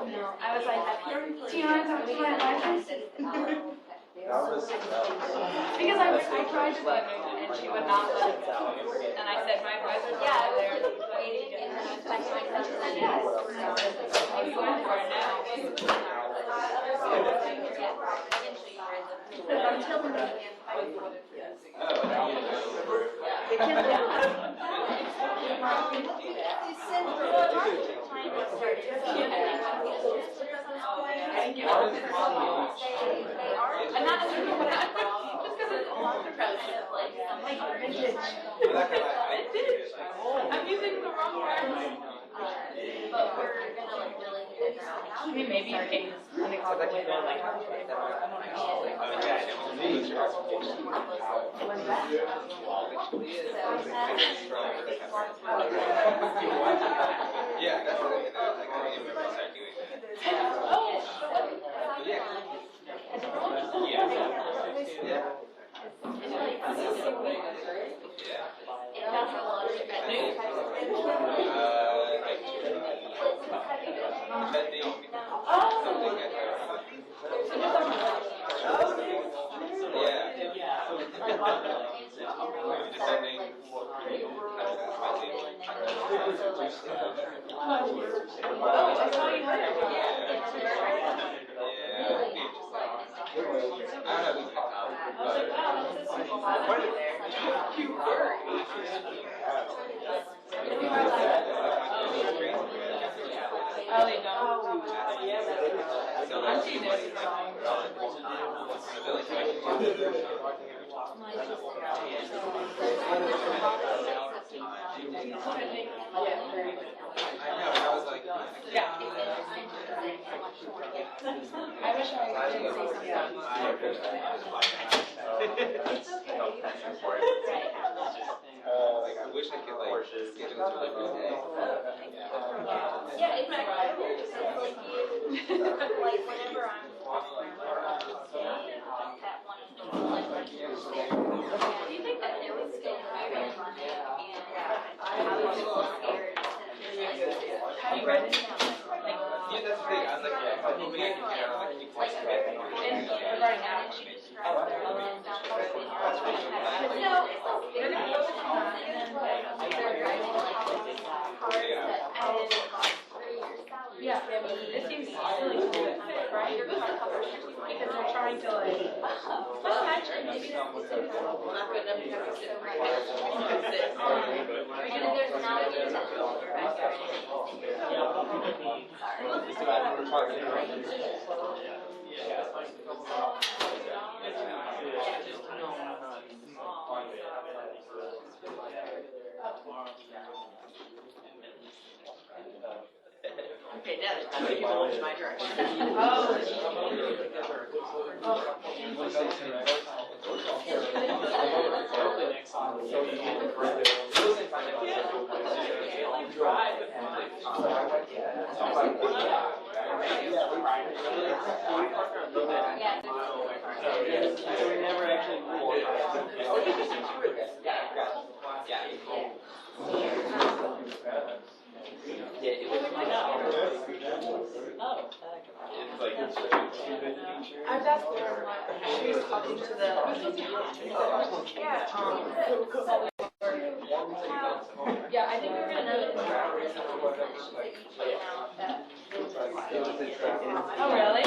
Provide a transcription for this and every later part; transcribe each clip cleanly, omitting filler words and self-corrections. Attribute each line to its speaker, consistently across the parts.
Speaker 1: No, I was like, do you want to talk to my advisors? Because I tried to let her and she would not let it go. And I said, my advisors are there waiting and yes. I'm going for it now. I'm telling you. I'm not sure what just because it's a lot of like I'm using the wrong word. But we're gonna like really hit the ground. I mean, maybe Kate is unexpectedly like I don't know.
Speaker 2: Yeah, that's what I remember start doing that. Oh, yeah.
Speaker 1: It does a lot of different types of things. I wish I could say
Speaker 2: I wish I could get into it every day.
Speaker 1: Yeah, it's like whenever I'm at one of the do you think that there was still very running and I was a little scared to have you read it?
Speaker 2: Yeah, that's the thing. I was like, I'm hoping I can get on keep watching it.
Speaker 1: Regarding that, she described their no, they're going to go to home and then they're driving like cars that added through your salary. Yeah, it seems really cool, right? Because they're trying to like, actually maybe that's the same well, not good enough to have to sit right there. Because there's not a utensil in your backyard.
Speaker 3: Okay, Dennis, I know you go in my direction.
Speaker 1: I was asking her what she was talking to the yeah, I think we were gonna oh really?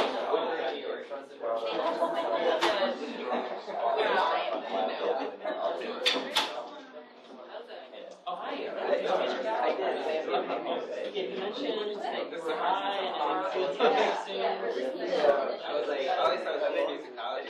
Speaker 2: I was like, at least I was in music college.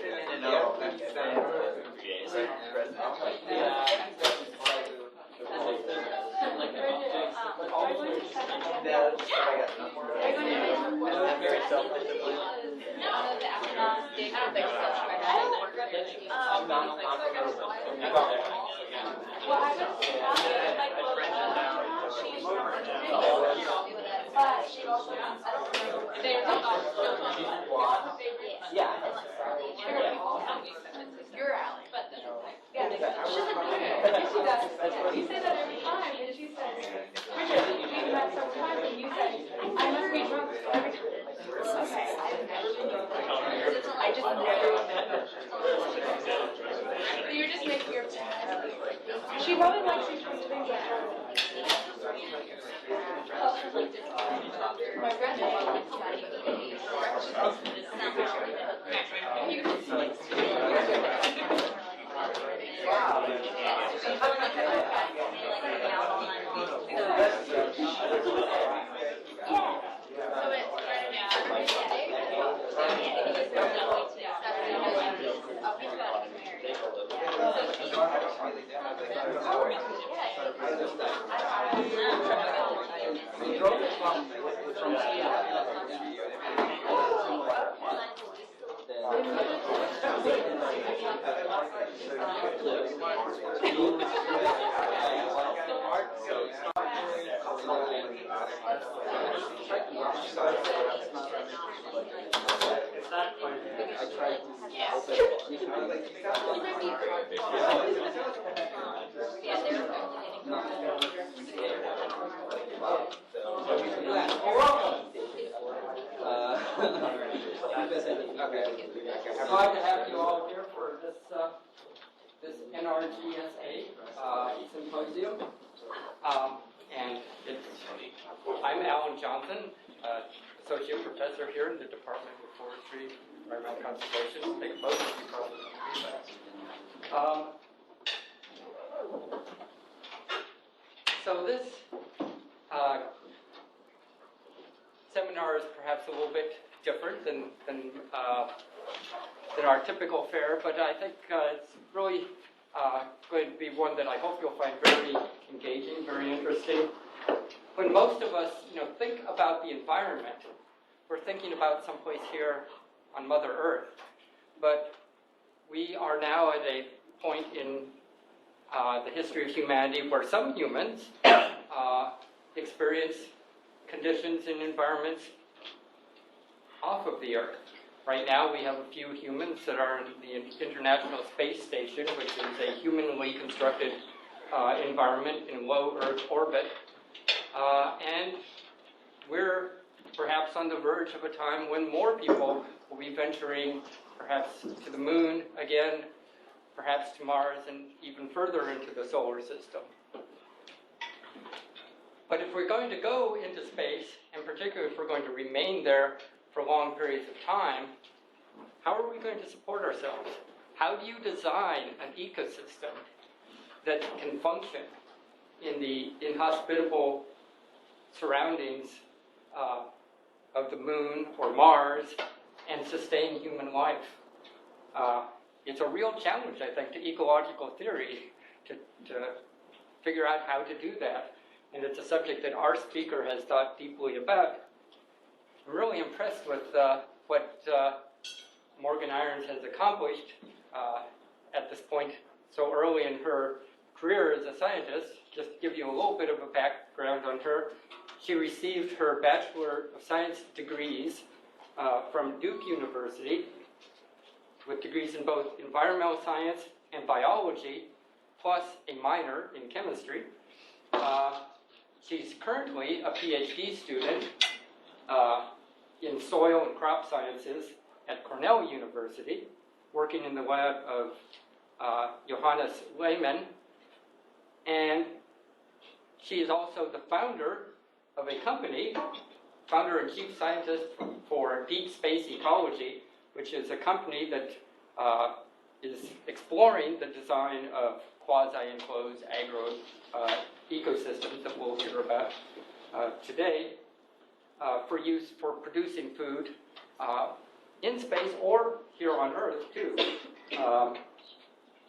Speaker 1: Your alley, but yeah, she doesn't do it. She does. You say that every time, and she says, Richard, you do that sometimes, and you say, I must be drunk every time.
Speaker 4: Glad to have you all here for this NRGSA symposium. I'm Alan Johnson, Associate Professor here in the Department of Forestry, Environmental Conservation. I think most of you probably know that. So this seminar is perhaps a little bit different than our typical fare, but I think it's really going to be one that I hope you'll find very engaging, very interesting. When most of us, think about the environment, we're thinking about someplace here on Mother Earth, but we are now at a point in the history of humanity where some humans experience conditions and environments off of the Earth. Right now we have a few humans that are in the International Space Station, which is a humanly constructed environment in low Earth orbit. And we're perhaps on the verge of a time when more people will be venturing perhaps to the moon again, perhaps to Mars, and even further into the solar system. But if we're going to go into space, and particularly if we're going to remain there for long periods of time, how are we going to support ourselves? How do you design an ecosystem that can function in the inhospitable surroundings of the moon or Mars and sustain human life? It's a real challenge, I think, to ecological theory to figure out how to do that. And it's a subject that our speaker has thought deeply about. I'm really impressed with what Morgan Irons has accomplished at this point so early in her career as a scientist. Just to give you a little bit of a background on her, she received her Bachelor of Science degrees from Duke University with degrees in both environmental science and biology, plus a minor in chemistry. She's currently a PhD student in soil and crop sciences at Cornell University, working in the lab of Johannes Lehmann. And she is also the founder of a company, founder and chief scientist for Deep Space Ecology, which is a company that is exploring the design of quasi-enclosed agro-ecosystems that we'll hear about today for use for producing food in space or here on Earth too.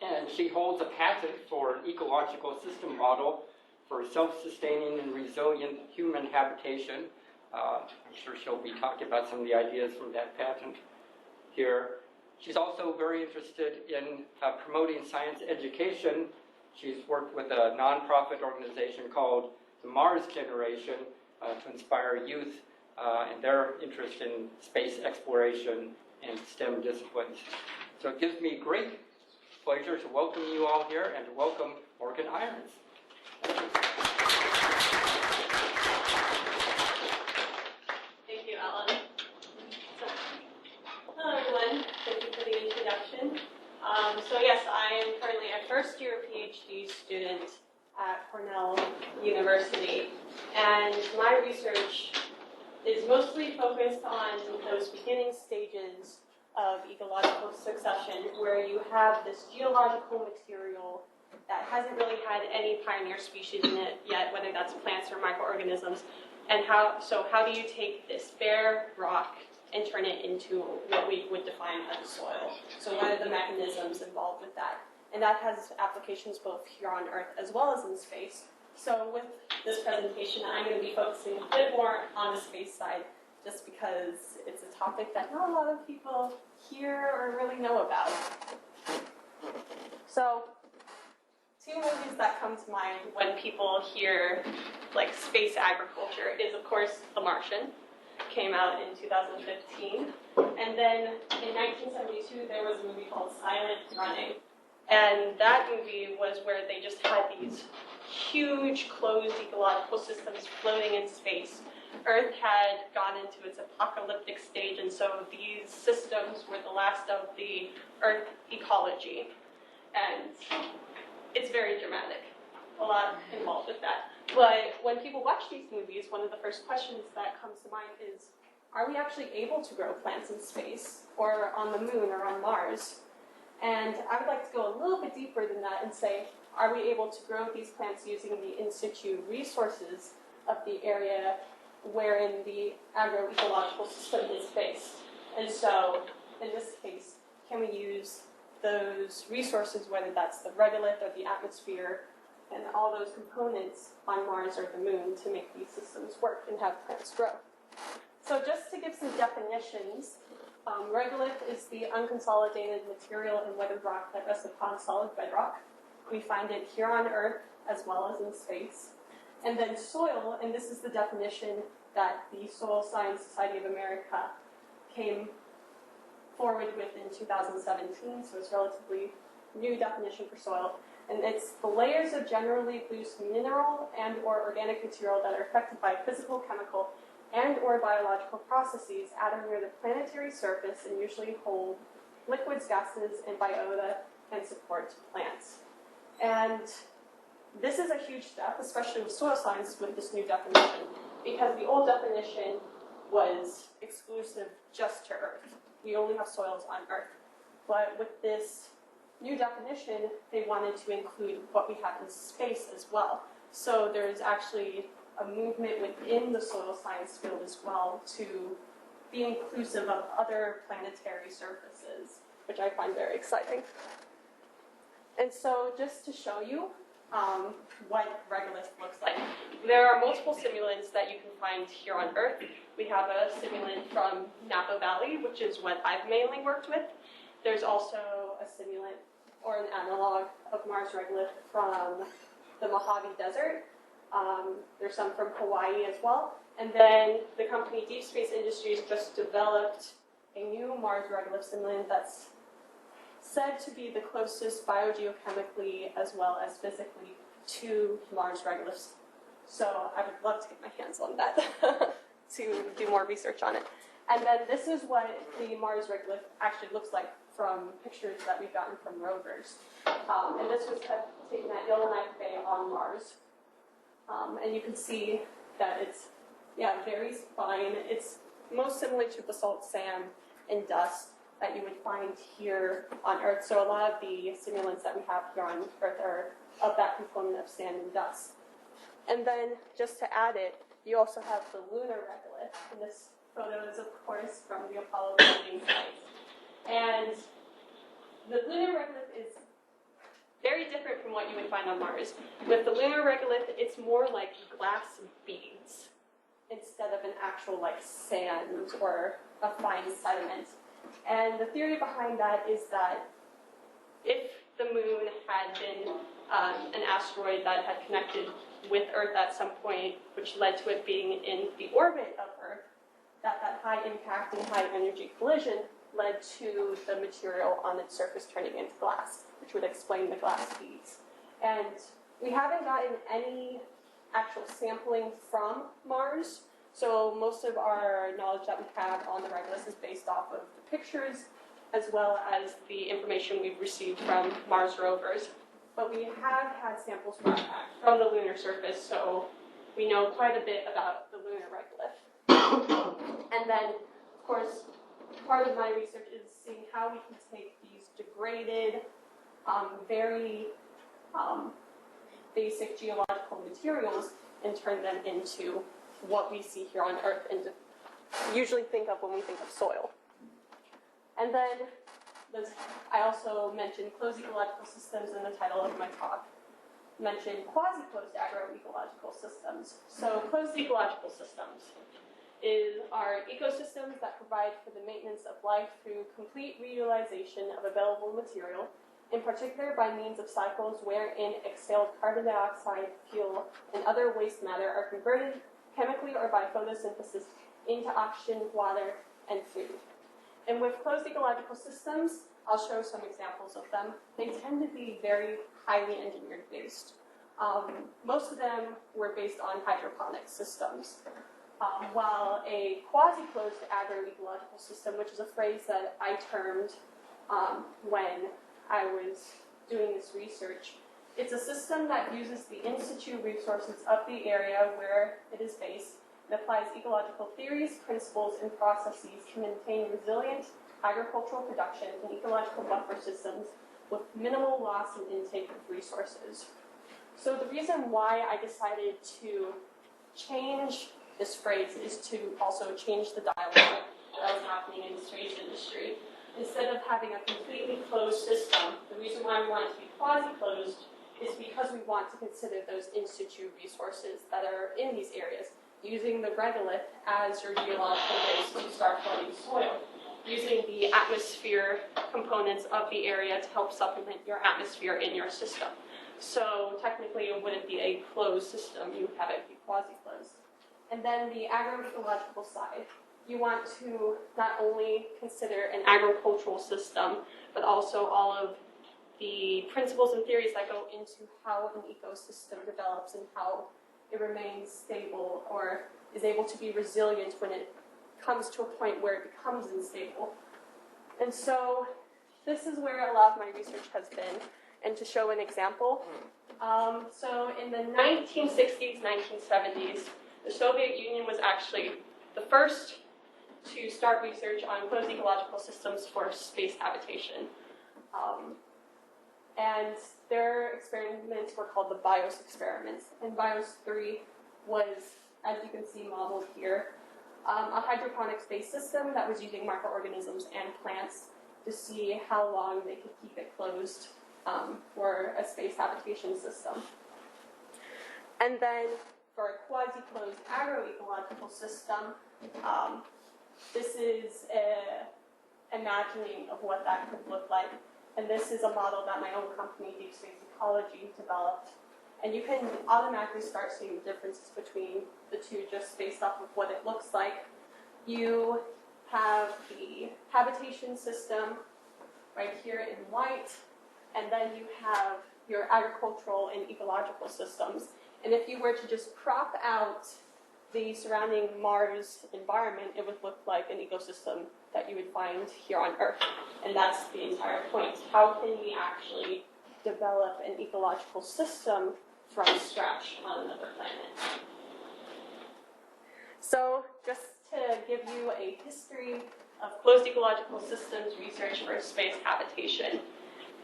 Speaker 4: And she holds a patent for an ecological system model for self-sustaining and resilient human habitation. I'm sure she'll be talking about some of the ideas from that patent here. She's also very interested in promoting science education. She's worked with a nonprofit organization called the Mars Generation to inspire youth and their interest in space exploration and STEM disciplines. So it gives me great pleasure to welcome you all here and to welcome Morgan Irons.
Speaker 5: Thank you, Alan. Hello, everyone. Thank you for the introduction. So yes, I am currently a first-year PhD student at Cornell University, and my research is mostly focused on those beginning stages of ecological succession where you have this geological material that hasn't really had any pioneer species in it yet, whether that's plants or microorganisms. And how do you take this bare rock and turn it into what we would define as soil? So what are the mechanisms involved with that? And that has applications both here on Earth as well as in space. So with this presentation, I'm going to be focusing a bit more on the space side, just because it's a topic that not a lot of people hear or really know about. So, two movies that come to mind when people hear like space agriculture is, of course, The Martian. Came out in 2015. And then in 1972, there was a movie called Silent Running. And that movie was where they just had these huge closed ecological systems floating in space. Earth had gone into its apocalyptic stage, and so these systems were the last of the Earth ecology. And it's very dramatic, a lot involved with that. But when people watch these movies, one of the first questions that comes to mind is, are we actually able to grow plants in space, or on the moon, or on Mars? And I would like to go a little bit deeper than that and say, are we able to grow these plants using the in situ resources of the area wherein the agro-ecological system is based? And so, in this case, can we use those resources, whether that's the regolith or the atmosphere, and all those components on Mars or the moon to make these systems work and have plants grow? So just to give some definitions, regolith is the unconsolidated material in weathered rock that rests upon solid bedrock. We find it here on Earth as well as in space. And then soil, and this is the definition that the Soil Science Society of America came forward with in 2017, so it's a relatively new definition for soil. And it's the layers of generally loose mineral and or organic material that are affected by physical, chemical, and or biological processes at or near the planetary surface and usually hold liquids, gases, and biota and support plants. And this is a huge step, especially with soil science, with this new definition, because the old definition was exclusive just to Earth. We only have soils on Earth. But with this new definition, they wanted to include what we have in space as well. So there's actually a movement within the soil science field as well to be inclusive of other planetary surfaces, which I find very exciting. And so just to show you what regolith looks like, there are multiple simulants that you can find here on Earth. We have a simulant from Napa Valley, which is what I've mainly worked with. There's also a simulant or an analog of Mars regolith from the Mojave Desert. There's some from Hawaii as well. And then the company Deep Space Industries just developed a new Mars regolith simulant that's said to be the closest biogeochemically as well as physically to Mars regoliths. So I would love to get my hands on that to do more research on it. And then this is what the Mars regolith actually looks like from pictures that we've gotten from rovers. And this was taken at Yellowknife Bay on Mars. And you can see that it's, very fine. It's most similar to basalt sand and dust that you would find here on Earth. So a lot of the simulants that we have here on Earth are of that component of sand and dust. And then, just to add it, you also have the lunar regolith. And this photo is, of course, from the Apollo landing site. And the lunar regolith is very different from what you would find on Mars. With the lunar regolith, it's more like glass beads instead of an actual sand or a fine sediment. And the theory behind that is that if the moon had been an asteroid that had connected with Earth at some point, which led to it being in the orbit of Earth, that high impact and high energy collision led to the material on its surface turning into glass, which would explain the glass beads. And we haven't gotten any actual sampling from Mars, so most of our knowledge that we have on the regolith is based off of the pictures as well as the information we've received from Mars rovers. But we have had samples from the lunar surface, so we know quite a bit about the lunar regolith. And then, of course, part of my research is seeing how we can take these degraded, very basic geological materials and turn them into what we see here on Earth and usually think of when we think of soil. And then I also mentioned closed ecological systems in the title of my talk. Mentioned quasi-closed agro-ecological systems. So closed ecological systems are ecosystems that provide for the maintenance of life through complete reutilization of available material, in particular by means of cycles wherein exhaled carbon dioxide, fuel, and other waste matter are converted chemically or by photosynthesis into oxygen, water, and food. And with closed ecological systems, I'll show some examples of them. They tend to be very highly engineered based. Most of them were based on hydroponic systems. While a quasi-closed agro-ecological system, which is a phrase that I termed when I was doing this research, it's a system that uses the in-situ resources of the area where it is based and applies ecological theories, principles, and processes to maintain resilient agricultural production and ecological buffer systems with minimal loss and intake of resources. So the reason why I decided to change this phrase is to also change the dialogue that was happening in the storage industry. Instead of having a completely closed system, the reason why we want it to be quasi-closed is because we want to consider those in-situ resources that are in these areas, using the regolith as your geological base to start flooding soil, using the atmosphere components of the area to help supplement your atmosphere in your system. So technically it wouldn't be a closed system, you would have it be quasi-closed. And then the agro-ecological side. You want to not only consider an agricultural system, but also all of the principles and theories that go into how an ecosystem develops and how it remains stable or is able to be resilient when it comes to a point where it becomes unstable. And so this is where a lot of my research has been, and to show an example. So in the 1960s, 1970s, the Soviet Union was actually the first to start research on closed ecological systems for space habitation. And their experiments were called the BIOS experiments. And BIOS 3 was, as you can see modeled here, a hydroponics-based system that was using microorganisms and plants to see how long they could keep it closed for a space habitation system. And then for a quasi-closed agro-ecological system, this is an imagining of what that could look like. And this is a model that my own company, Deep Space Ecology, developed. And you can automatically start seeing the differences between the two just based off of what it looks like. You have the habitation system right here in white, and then you have your agricultural and ecological systems. And if you were to just crop out the surrounding Mars environment, it would look like an ecosystem that you would find here on Earth. And that's the entire point. How can we actually develop an ecological system from scratch on another planet? So just to give you a history of closed ecological systems research for space habitation,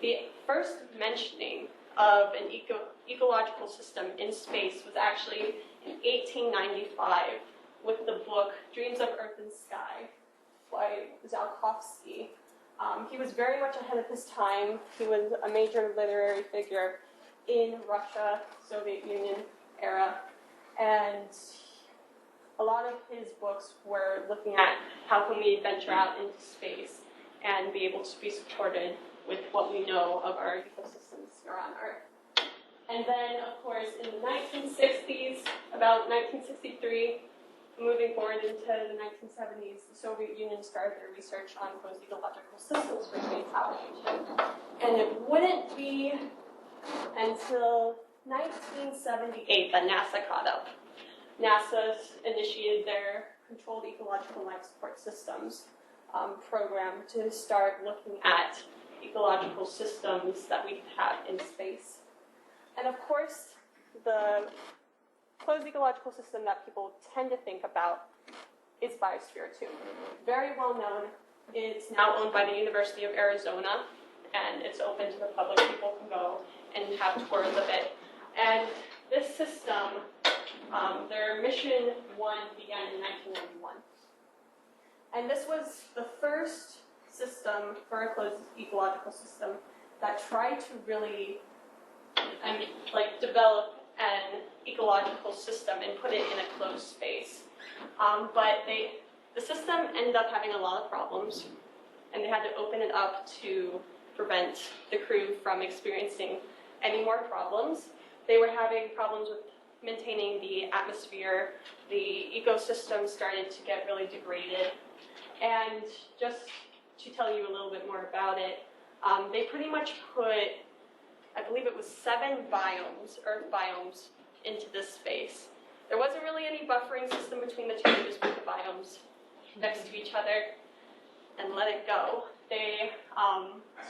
Speaker 5: the first mentioning of an ecological system in space was actually in 1895 with the book Dreams of Earth and Sky by Tsiolkovsky. He was very much ahead of his time. He was a major literary figure in Russia, Soviet Union era, and a lot of his books were looking at how can we venture out into space and be able to be supported with what we know of our ecosystems here on Earth. And then, of course, in the 1960s, about 1963, moving forward into the 1970s, the Soviet Union started their research on closed ecological systems for space habitation. And it wouldn't be until 1978 that NASA caught up. NASA initiated their Controlled Ecological Life Support Systems program to start looking at ecological systems that we have in space. And of course, the closed ecological system that people tend to think about is Biosphere 2. Very well known. It's now owned by the University of Arizona, and it's open to the public. People can go and have tours of it. And this system, their mission 1 began in 1991. And this was the first system for a closed ecological system that tried to really develop an ecological system and put it in a closed space. But the system ended up having a lot of problems, and they had to open it up to prevent the crew from experiencing any more problems. They were having problems with maintaining the atmosphere. The ecosystem started to get really degraded. And just to tell you a little bit more about it, they pretty much put, I believe it was 7 biomes, earth biomes, into this space. There wasn't really any buffering system between the two. They just put the biomes next to each other and let it go. They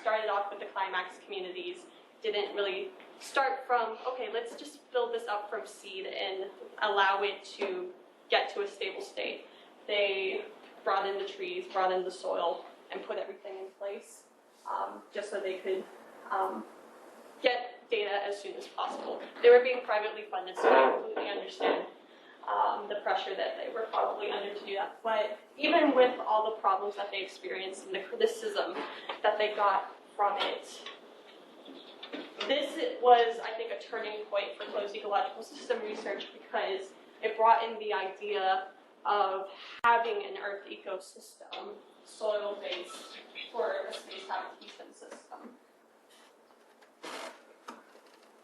Speaker 5: started off with the climax communities, didn't really start from, okay, let's just build this up from seed and allow it to get to a stable state. They brought in the trees, brought in the soil, and put everything in place just so they could get data as soon as possible. They were being privately funded, so I completely understand the pressure that they were probably under to do that. But even with all the problems that they experienced and the criticism that they got from it, this was, I think, a turning point for closed ecological system research because it brought in the idea of having an Earth ecosystem, soil-based, for a space habitation system.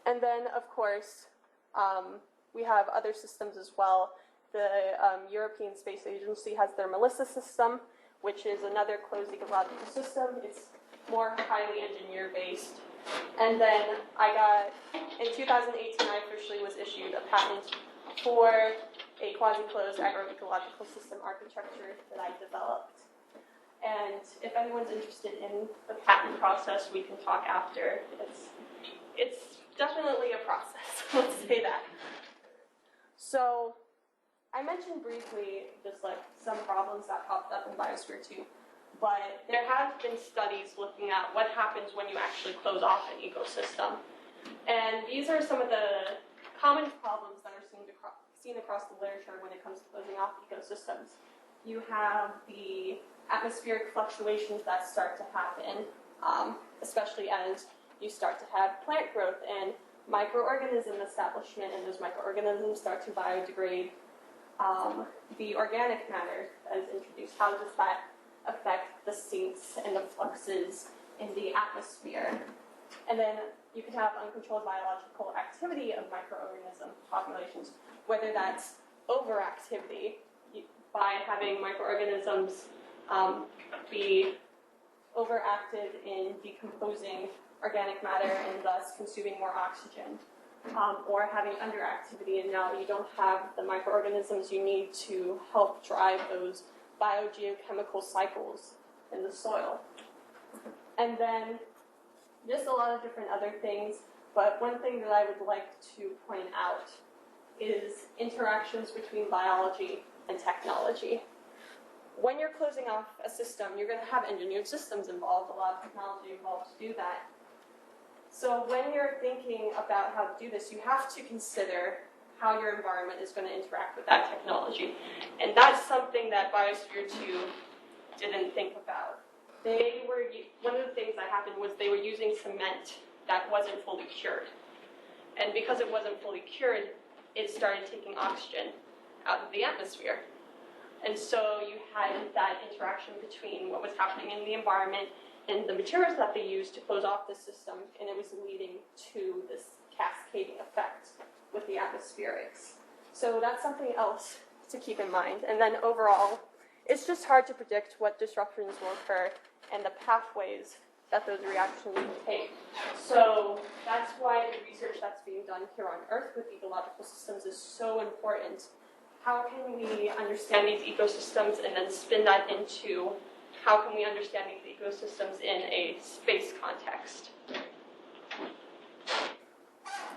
Speaker 5: And then, of course, we have other systems as well. The European Space Agency has their Melissa system, which is another closed ecological system. It's more highly engineer-based. And then in 2018, I officially was issued a patent for a quasi-closed agro-ecological system architecture that I developed. And if anyone's interested in the patent process, we can talk after. It's definitely a process, let's say that. So I mentioned briefly just some problems that popped up in Biosphere 2, but there have been studies looking at what happens when you actually close off an ecosystem. And these are some of the common problems that are seen across the literature when it comes to closing off ecosystems. You have the atmospheric fluctuations that start to happen, especially as you start to have plant growth and microorganism establishment, and those microorganisms start to biodegrade. The organic matter that is introduced, how does that affect the sinks and the fluxes in the atmosphere? And then you can have uncontrolled biological activity of microorganism populations, whether that's overactivity by having microorganisms be overactive in decomposing organic matter and thus consuming more oxygen, or having underactivity and now you don't have the microorganisms you need to help drive those biogeochemical cycles in the soil. And then just a lot of different other things, but one thing that I would like to point out is interactions between biology and technology. When you're closing off a system, you're going to have engineered systems involved, a lot of technology involved to do that. So when you're thinking about how to do this, you have to consider how your environment is going to interact with that technology. And that's something that Biosphere 2 didn't think about. One of the things that happened was they were using cement that wasn't fully cured. And because it wasn't fully cured, it started taking oxygen out of the atmosphere. And so you had that interaction between what was happening in the environment and the materials that they used to close off the system, and it was leading to this cascading effect with the atmospherics. So that's something else to keep in mind. And then overall, it's just hard to predict what disruptions will occur and the pathways that those reactions will take. So that's why the research that's being done here on Earth with ecological systems is so important. How can we understand these ecosystems and then spin that into how can we understand these ecosystems in a space context?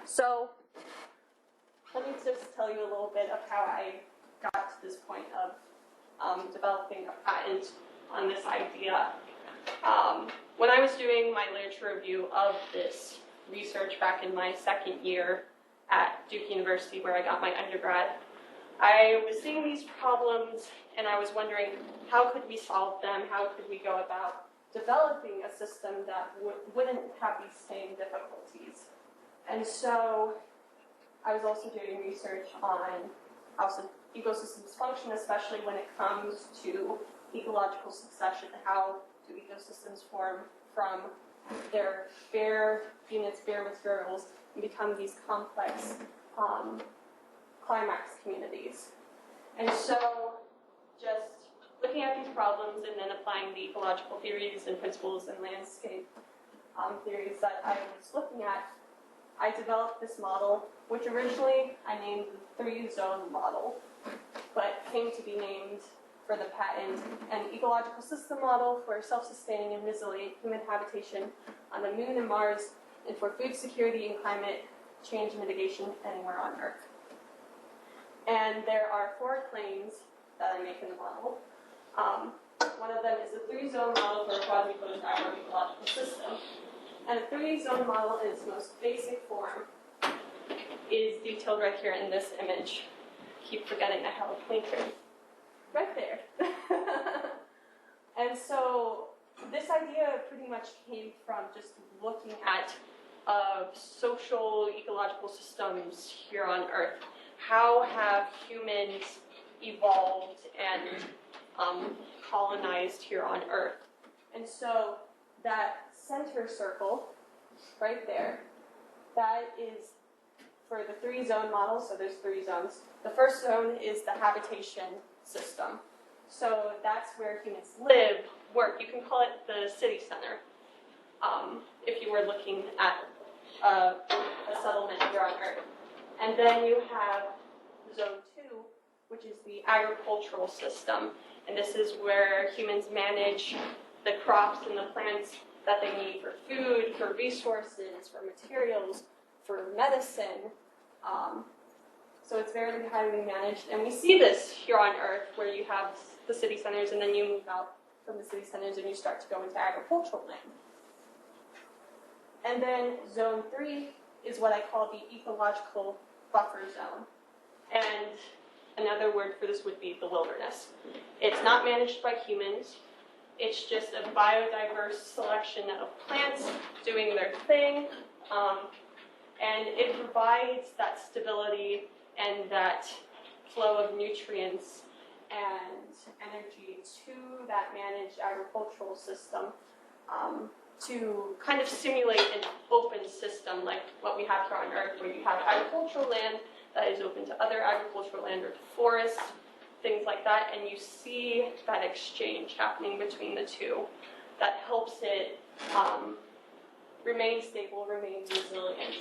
Speaker 5: So let me just tell you a little bit of how I got to this point of developing a patent on this idea. When I was doing my literature review of this research back in my second year at Duke University, where I got my undergrad, I was seeing these problems and I was wondering, how could we solve them? How could we go about developing a system that wouldn't have these same difficulties? And so I was also doing research on how ecosystems function, especially when it comes to ecological succession. How do ecosystems form from their bare units, bare materials, and become these complex climax communities? And so just looking at these problems and then applying the ecological theories and principles and landscape theories that I was looking at, I developed this model, which originally I named the 3-zone model, but came to be named for the patent an ecological system model for self-sustaining and resilient human habitation on the Moon and Mars, and for food security and climate change mitigation anywhere on Earth. And there are 4 claims that I make in the model. One of them is a 3-zone model for a quasi-closed agro-ecological system. And a 3-zone model in its most basic form is detailed right here in this image. Keep forgetting I have a pointer. Right there. And so this idea pretty much came from just looking at social ecological systems here on Earth. How have humans evolved and colonized here on Earth? And so that center circle right there, that is for the 3-zone model. So there's 3 zones. The first zone is the habitation system. So that's where humans live, work. You can call it the city center if you were looking at a settlement here on Earth. And then you have zone 2, which is the agricultural system. And this is where humans manage the crops and the plants that they need for food, for resources, for materials, for medicine. So it's very highly managed. And we see this here on Earth, where you have the city centers and then you move out from the city centers and you start to go into agricultural land. And then zone 3 is what I call the ecological buffer zone. And another word for this would be the wilderness. It's not managed by humans. It's just a biodiverse selection of plants doing their thing. And it provides that stability and that flow of nutrients and energy to that managed agricultural system to kind of simulate an open system like what we have here on Earth, where you have agricultural land that is open to other agricultural land or to forests, things like that, and you see that exchange happening between the two that helps it remain stable, remain resilient.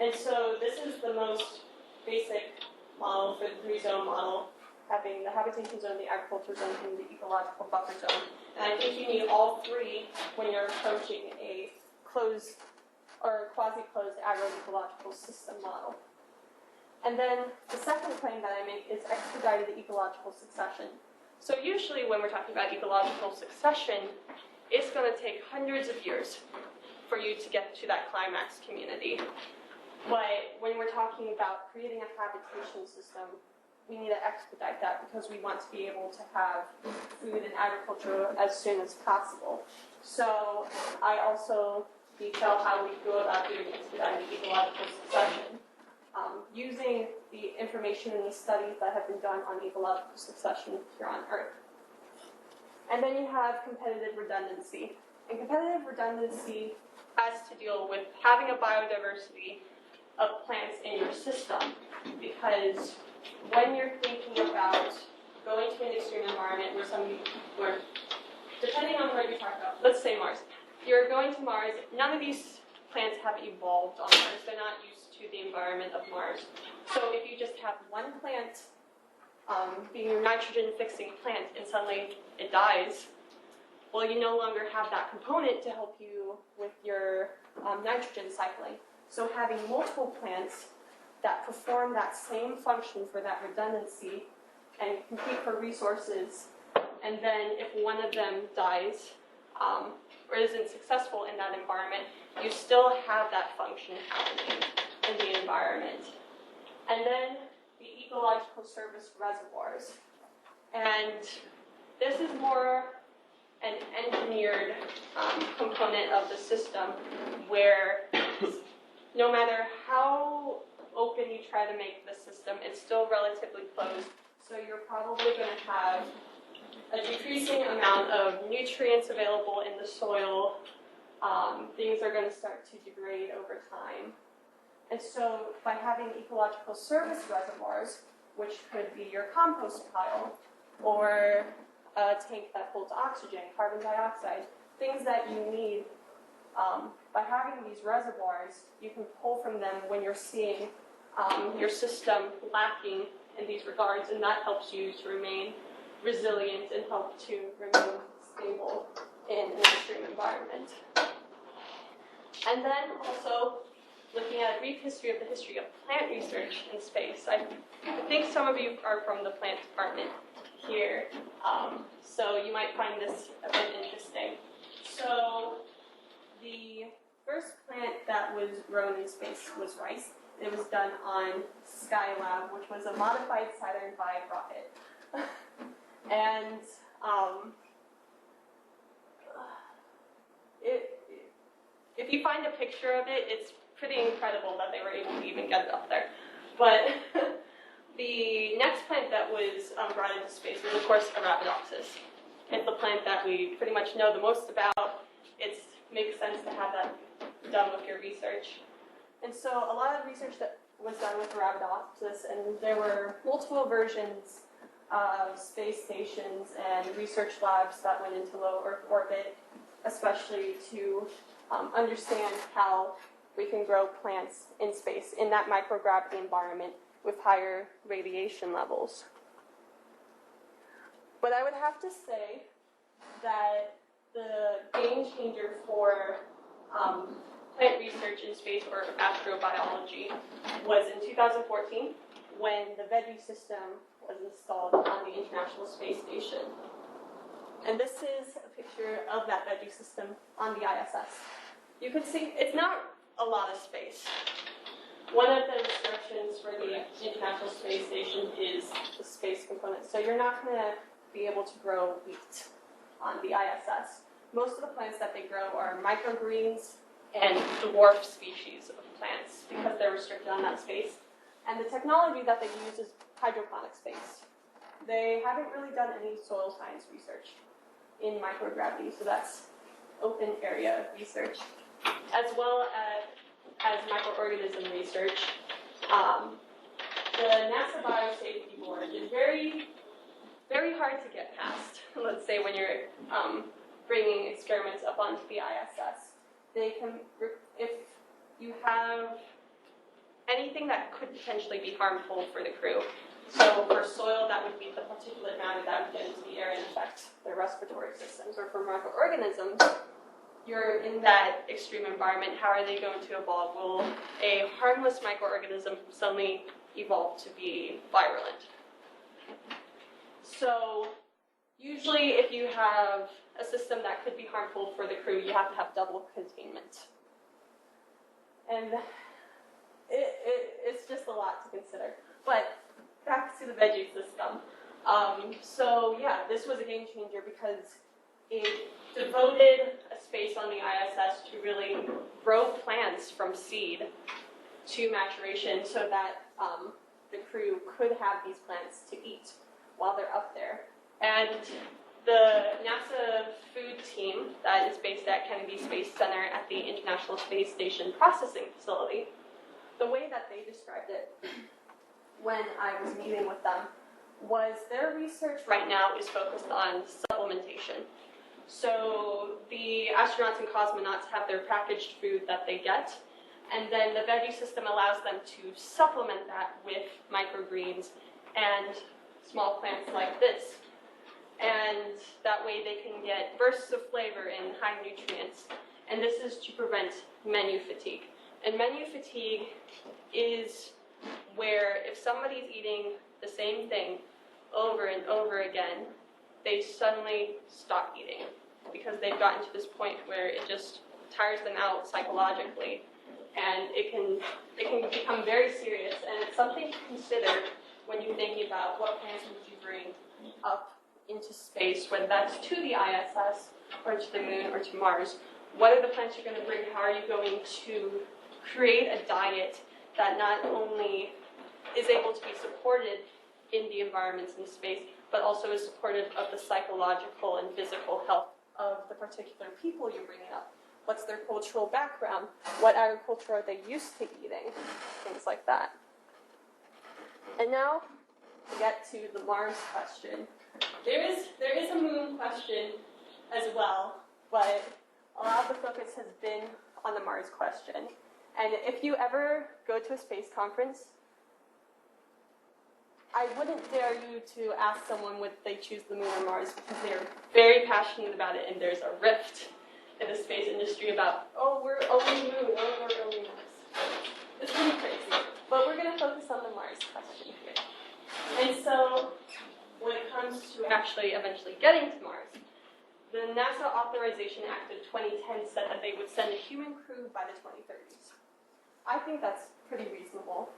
Speaker 5: And so this is the most basic model for the 3-zone model, having the habitation zone, the agriculture zone, and the ecological buffer zone. And I think you need all 3 when you're approaching a closed or quasi-closed agro-ecological system model. And then the second claim that I make is expedited ecological succession. So usually when we're talking about ecological succession, it's going to take hundreds of years for you to get to that climax community. But when we're talking about creating a habitation system, we need to expedite that because we want to be able to have food and agriculture as soon as possible. So I also detail how we go about doing expedited ecological succession, using the information and the studies that have been done on ecological succession here on Earth. And then you have competitive redundancy. And competitive redundancy has to deal with having a biodiversity of plants in your system, because when you're thinking about going to an extreme environment where depending on what you're talking about, let's say Mars, you're going to Mars, none of these plants have evolved on Mars, they're not used to the environment of Mars. So if you just have one plant being your nitrogen-fixing plant and suddenly it dies, well, you no longer have that component to help you with your nitrogen cycling. So having multiple plants that perform that same function for that redundancy and compete for resources. And then if one of them dies or isn't successful in that environment, you still have that function happening in the environment. And then the ecological service reservoirs. And this is more an engineered component of the system where no matter how open you try to make the system, it's still relatively closed. So you're probably going to have a decreasing amount of nutrients available in the soil. Things are going to start to degrade over time. And so by having ecological service reservoirs, which could be your compost pile, or a tank that holds oxygen, carbon dioxide, things that you need, by having these reservoirs, you can pull from them when you're seeing your system lacking in these regards, and that helps you to remain resilient and help to remain stable in an extreme environment. And then also, looking at a brief history of the history of plant research in space. I think some of you are from the plant department here, so you might find this a bit interesting. So the first plant that was grown in space was rice. It was done on Skylab, which was a modified Saturn V rocket. And if you find a picture of it, it's pretty incredible that they were able to even get it up there. But the next plant that was brought into space was, of course, Arabidopsis. It's the plant that we pretty much know the most about. It makes sense to have that done with your research. And so a lot of research that was done with Arabidopsis, and there were multiple versions of space stations and research labs that went into low Earth orbit, especially to understand how we can grow plants in space in that microgravity environment with higher radiation levels. But I would have to say that the game changer for plant research in space or astrobiology was in 2014 when the VEGGIE system was installed on the International Space Station. And this is a picture of that VEGGIE system on the ISS. You can see it's not a lot of space. One of the restrictions for the International Space Station is the space component. So you're not going to be able to grow wheat on the ISS. Most of the plants that they grow are microgreens and dwarf species of plants because they're restricted on that space. And the technology that they use is hydroponics based. They haven't really done any soil science research in microgravity, so that's open area of research. As well as microorganism research, the NASA Biosafety Board is very, very hard to get past. Let's say when you're bringing experiments up onto the ISS, they can, if you have anything that could potentially be harmful for the crew. So for soil, that would be the particulate matter that would get into the air and affect their respiratory systems. Or for microorganisms, you're in that extreme environment, how are they going to evolve? Will a harmless microorganism suddenly evolve to be virulent? So usually if you have a system that could be harmful for the crew, you have to have double containment. And it's just a lot to consider. But back to the VEGGIE system. So yeah, this was a game changer because it devoted a space on the ISS to really grow plants from seed to maturation so that the crew could have these plants to eat while they're up there. And the NASA food team that is based at Kennedy Space Center at the International Space Station Processing Facility, the way that they described it when I was meeting with them was their research right now is focused on supplementation. So the astronauts and cosmonauts have their packaged food that they get, and then the VEGGIE system allows them to supplement that with microgreens and small plants like this. And that way they can get bursts of flavor and high nutrients. And this is to prevent menu fatigue. And menu fatigue is where if somebody's eating the same thing over and over again, they suddenly stop eating because they've gotten to this point where it just tires them out psychologically, and it can become very serious, and it's something to consider when you're thinking about what plants would you bring up into space, whether that's to the ISS or to the moon or to Mars. What are the plants you're going to bring? How are you going to create a diet that not only is able to be supported in the environments in space, but also is supportive of the psychological and physical health of the particular people you're bringing up? What's their cultural background? What agriculture are they used to eating? Things like that. And now, to get to the Mars question. There is a moon question as well, but a lot of the focus has been on the Mars question. And if you ever go to a space conference, I wouldn't dare you to ask someone would they choose the moon or Mars, because they're very passionate about it, and there's a rift in the space industry about, oh, we're only moon, oh, we're only Mars. It's pretty crazy. But we're going to focus on the Mars question here. And so, when it comes to actually eventually getting to Mars, the NASA Authorization Act of 2010 said that they would send a human crew by the 2030s. I think that's pretty reasonable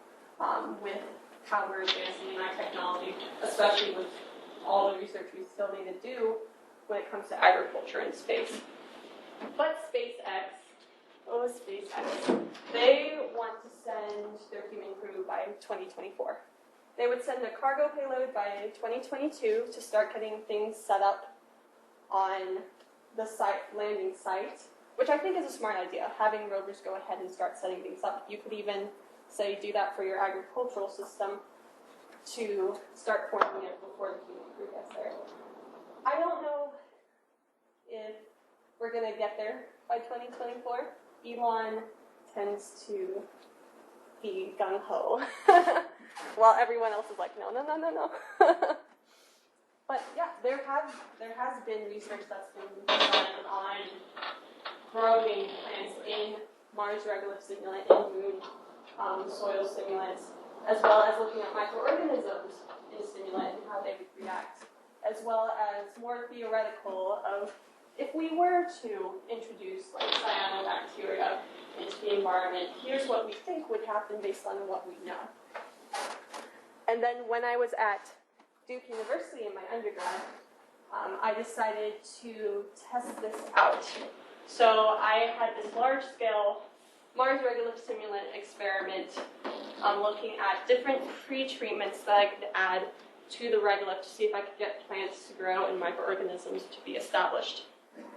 Speaker 5: with how we're advancing in our technology, especially with all the research we still need to do when it comes to agriculture in space. But SpaceX, they want to send their human crew by 2024. They would send a cargo payload by 2022 to start getting things set up on the landing site, which I think is a smart idea, having rovers go ahead and start setting things up. You could even say do that for your agricultural system to start forming it before the human crew gets there. I don't know if we're going to get there by 2024. Elon tends to be gung-ho, while everyone else is like, no. But yeah, there has been research that's been done on growing plants in Mars regolith simulant and moon soil stimulants, as well as looking at microorganisms in stimulant and how they would react, as well as more theoretical of if we were to introduce like cyanobacteria into the environment, here's what we think would happen based on what we know. And then when I was at Duke University in my undergrad, I decided to test this out. So I had this large-scale Mars regolith simulant experiment looking at different pre-treatments that I could add to the regolith to see if I could get plants to grow and microorganisms to be established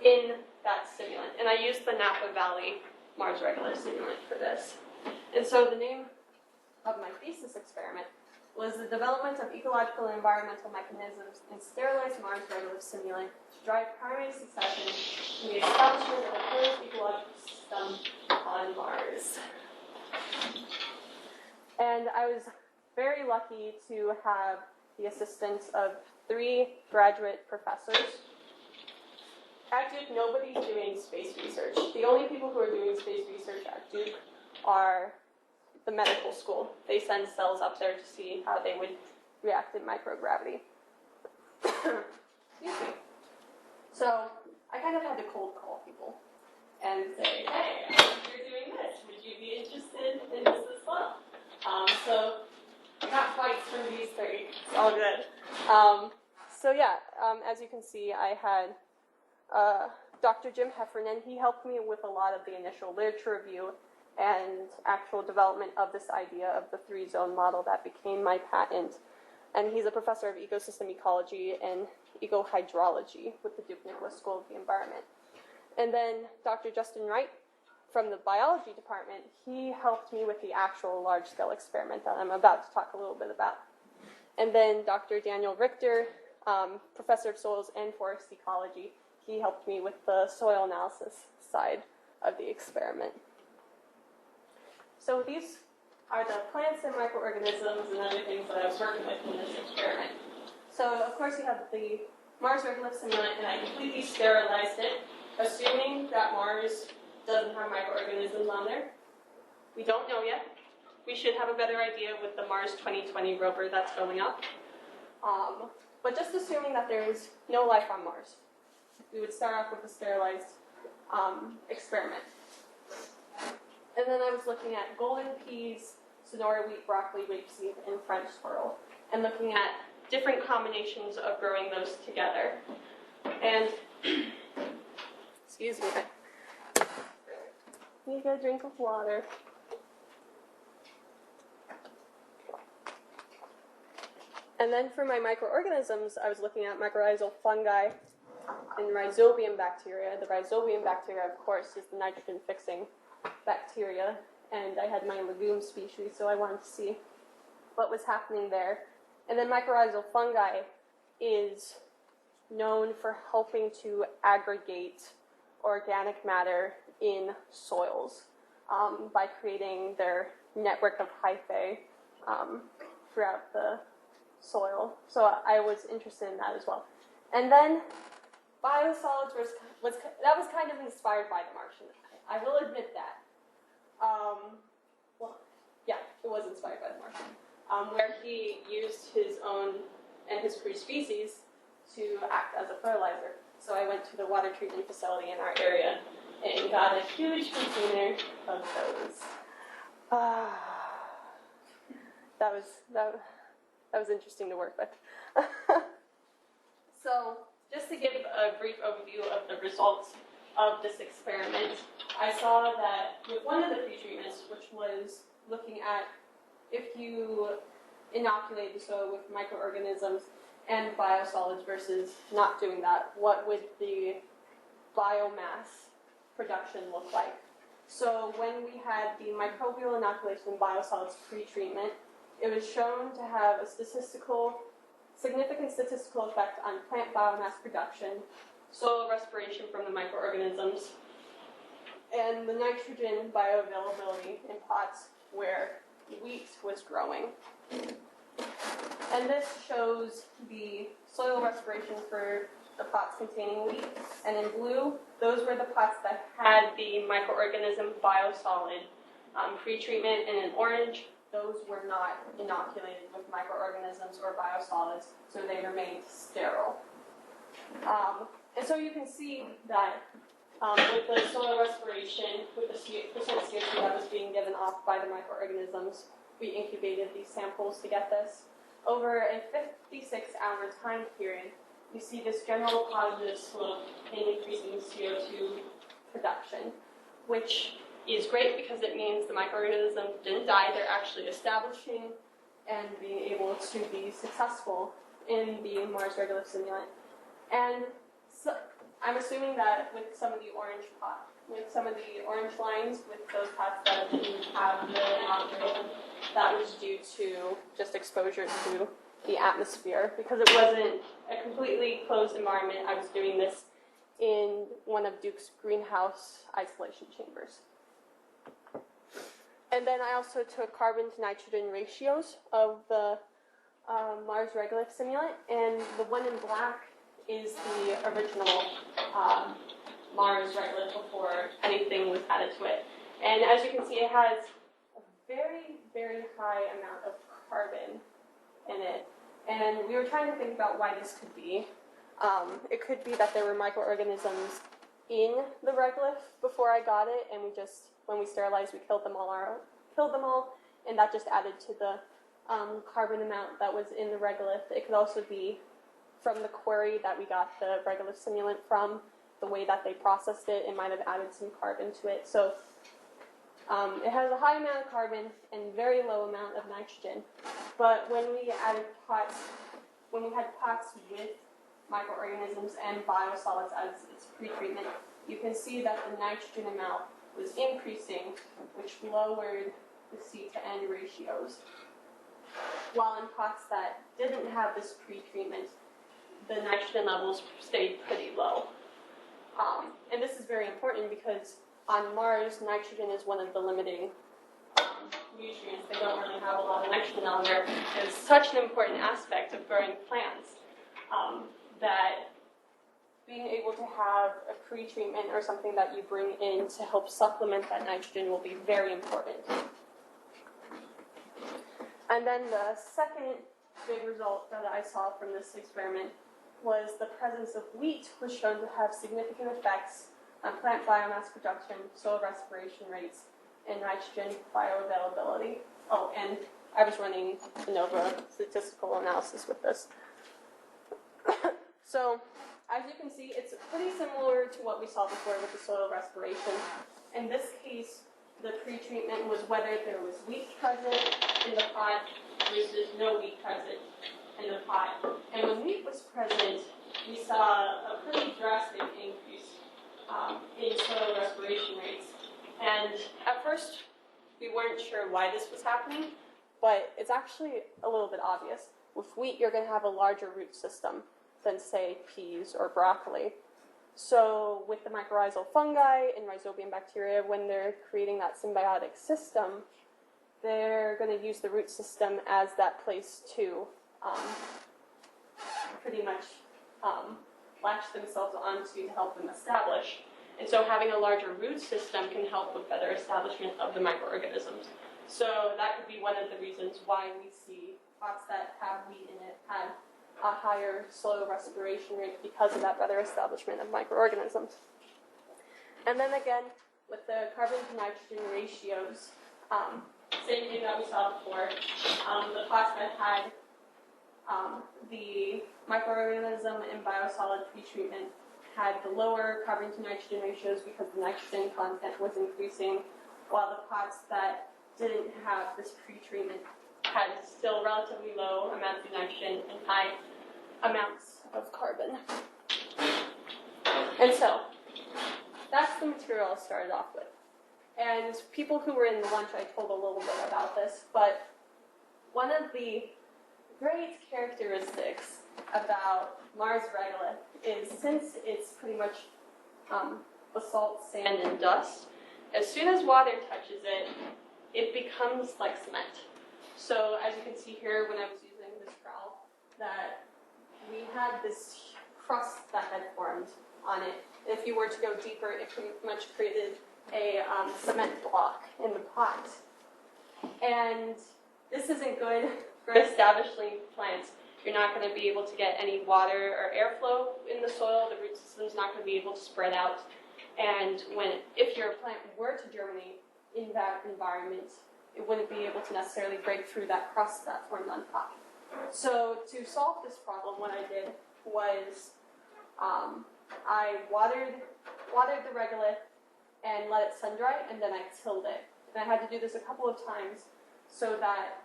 Speaker 5: in that simulant. And I used the Napa Valley Mars regolith simulant for this. And so the name of my thesis experiment was the development of ecological and environmental mechanisms in sterilized Mars regolith simulant to drive primary succession in the establishment of a closed ecological system on Mars. And I was very lucky to have the assistance of 3 graduate professors. At Duke, nobody's doing space research. The only people who are doing space research at Duke are the medical school. They send cells up there to see how they would react in microgravity. Excuse me. So I kind of had to cold call people and say, hey, you're doing this. Would you be interested in this as well? So I got fights from these 3. It's all good. As you can see, I had Dr. Jim Heffernan. He helped me with a lot of the initial literature review and actual development of this idea of the 3-zone model that became my patent. And he's a professor of ecosystem ecology and ecohydrology with the Duke Nicholas School of the Environment. And then Dr. Justin Wright from the biology department, he helped me with the actual large-scale experiment that I'm about to talk a little bit about. And then Dr. Daniel Richter, professor of soils and forest ecology, he helped me with the soil analysis side of the experiment. So these are the plants and microorganisms and other things that I was working with in this experiment. So of course you have the Mars regolith simulant, and I completely sterilized it, assuming that Mars doesn't have microorganisms on there. We don't know yet. We should have a better idea with the Mars 2020 rover that's going up. But just assuming that there is no life on Mars, we would start off with the sterilized experiment. And then I was looking at golden peas, Sonora wheat, broccoli, rapeseed, and French squirrel, and looking at different combinations of growing those together. And, excuse me, you get a drink of water. And then for my microorganisms, I was looking at mycorrhizal fungi and rhizobium bacteria. The rhizobium bacteria, of course, is the nitrogen-fixing bacteria, and I had my legume species, so I wanted to see what was happening there. And then mycorrhizal fungi is known for helping to aggregate organic matter in soils by creating their network of hyphae throughout the soil. So I was interested in that as well. And then biosolids was kind of inspired by the Martian. I will admit that. Well, yeah, it was inspired by the Martian, where he used his own and his crew's species to act as a fertilizer. So I went to the water treatment facility in our area and got a huge container of those. That was interesting to work with. So, just to give a brief overview of the results of this experiment, I saw that with one of the pre-treatments, which was looking at if you inoculate the soil with microorganisms and biosolids versus not doing that, what would the biomass production look like? So when we had the microbial inoculation and biosolids pre-treatment, it was shown to have a significant statistical effect on plant biomass production, soil respiration from the microorganisms, and the nitrogen bioavailability in pots where wheat was growing. And this shows the soil respiration for the pots containing wheat. And in blue, those were the pots that had the microorganism biosolid pre-treatment. And in orange, those were not inoculated with microorganisms or biosolids, so they remained sterile. And so you can see that with the soil respiration, with the percent CO2 that was being given off by the microorganisms, we incubated these samples to get this. Over a 56-hour time period, you see this general positive slope in increasing CO2 production, which is great because it means the microorganisms didn't die, they're actually establishing and being able to be successful in the Mars Regolith simulant. And so I'm assuming that with some of the orange lines, with those pots that didn't have the inoculation, that was due to just exposure to the atmosphere, because it wasn't a completely closed environment. I was doing this in one of Duke's greenhouse isolation chambers. And then I also took carbon to nitrogen ratios of the Mars Regolith simulant, and the one in black is the original Mars Regolith before anything was added to it. And as you can see, it has a very, very high amount of carbon in it. And we were trying to think about why this could be. It could be that there were microorganisms in the regolith before I got it, and when we sterilized, we killed them all, and that just added to the carbon amount that was in the regolith. It could also be from the quarry that we got the regolith simulant from, the way that they processed it, it might have added some carbon to it. So it has a high amount of carbon and very low amount of nitrogen. But when we had pots with microorganisms and biosolids as its pre-treatment, you can see that the nitrogen amount was increasing, which lowered the C to N ratios. While in pots that didn't have this pre-treatment, the nitrogen levels stayed pretty low. And this is very important because on Mars, nitrogen is one of the limiting nutrients. They don't really have a lot of nitrogen on there. It's such an important aspect of growing plants that being able to have a pre-treatment or something that you bring in to help supplement that nitrogen will be very important. And then the second big result that I saw from this experiment was the presence of wheat was shown to have significant effects on plant biomass production, soil respiration rates, and nitrogen bioavailability. Oh, and I was running ANOVA statistical analysis with this. So, as you can see, it's pretty similar to what we saw before with the soil respiration. In this case, the pre-treatment was whether there was wheat present in the pot versus no wheat present in the pot. And when wheat was present, we saw a pretty drastic increase in soil respiration rates. And at first, we weren't sure why this was happening, but it's actually a little bit obvious. With wheat, you're going to have a larger root system than, say, peas or broccoli. So with the mycorrhizal fungi and rhizobium bacteria, when they're creating that symbiotic system, they're going to use the root system as that place to pretty much latch themselves onto to help them establish. And so having a larger root system can help with better establishment of the microorganisms. So that could be one of the reasons why we see pots that have wheat in it have a higher soil respiration rate because of that better establishment of microorganisms. And then again, with the carbon to nitrogen ratios, same thing that we saw before. The pots that had the microorganism and biosolid pretreatment had the lower carbon to nitrogen ratios because the nitrogen content was increasing, while the pots that didn't have this pretreatment had still relatively low amounts of nitrogen and high amounts of carbon. And so, that's the material I started off with. And people who were in the lunch, I told a little bit about this, but one of the great characteristics about Mars regolith is, since it's pretty much basalt, sand, and dust, as soon as water touches it, it becomes like cement. So as you can see here, when I was using this trowel, that we had this crust that had formed on it. If you were to go deeper, it pretty much created a cement block in the pot. And this isn't good for establishing plants. You're not going to be able to get any water or airflow in the soil. The root system's not going to be able to spread out. And if your plant were to germinate in that environment, it wouldn't be able to necessarily break through that crust that formed on top. So to solve this problem, what I did was I watered the regolith and let it sun dry, and then I tilled it. And I had to do this a couple of times so that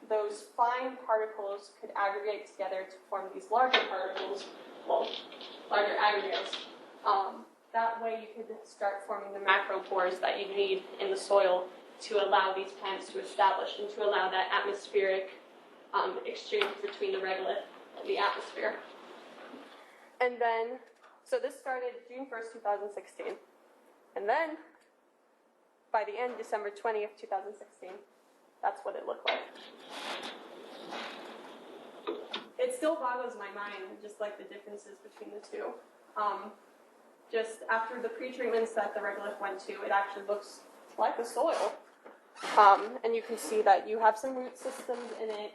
Speaker 5: those fine particles could aggregate together to form these larger particles, well, larger aggregates. That way you could start forming the macropores that you need in the soil to allow these plants to establish and to allow that atmospheric exchange between the regolith and the atmosphere. And then, so this started June 1st, 2016. And then, by the end, December 20th, 2016, that's what it looked like. It still boggles my mind, just like the differences between the two. Just after the pre-treatments that the regolith went to, it actually looks like the soil. And you can see that you have some root systems in it,